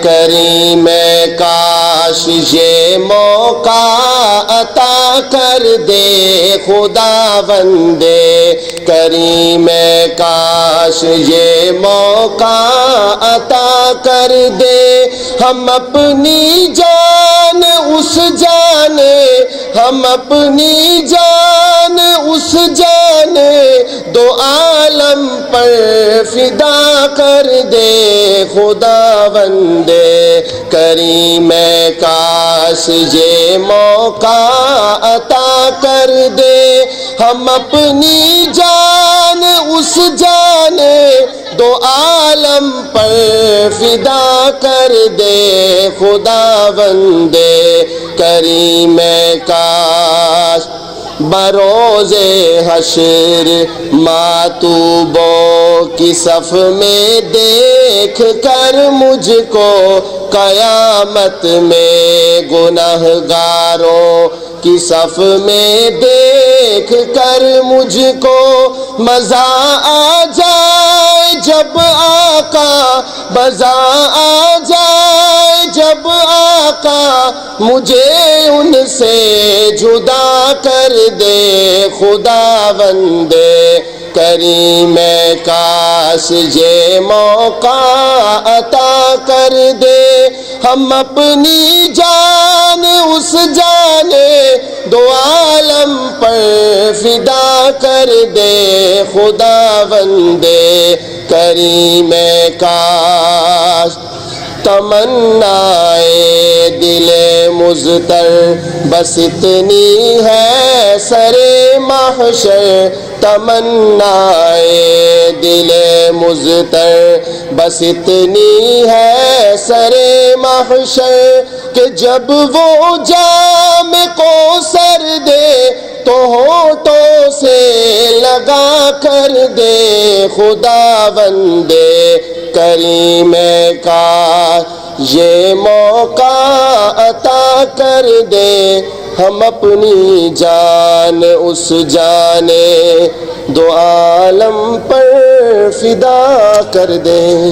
کریم کاش یہ موقع عطا کر دے خداوند کریم کاش یہ موقع عطا کر دے ہم اپنی جان اس جانے ہم اپنی جان اس جانے دو عالم پر فدا کر دے خداوند کریم کاش یہ موقع عطا کر دے ہم اپنی جان اس جانے دو عالم پر فدا کر دے خداوند کریم کاش بروز حشر ماتوبوں کی صف میں دیکھ کر مجھ کو قیامت میں گنہگاروں کی صف میں دیکھ کر مجھ کو مزہ آ جائے جب آقا مزہ آ جائے جب آقا مجھے ان سے جدا کر دے خداوند کریم کاش یہ موقع عطا کر دے ہم اپنی جان اس جانے دو عالم پر فدا کر دے خداوند کریم کاش تمنائے دل مضطر بس اتنی ہے سر محشر تمنائے دل مضطر بس اتنی ہے سر محشر کہ جب وہ جام کو سر دے تو ہونٹوں سے لگا کر دے خداوند کریم کاش یہ موقع عطا کر دے ہم اپنی جان اس جانے دو عالم پر فدا کر دیں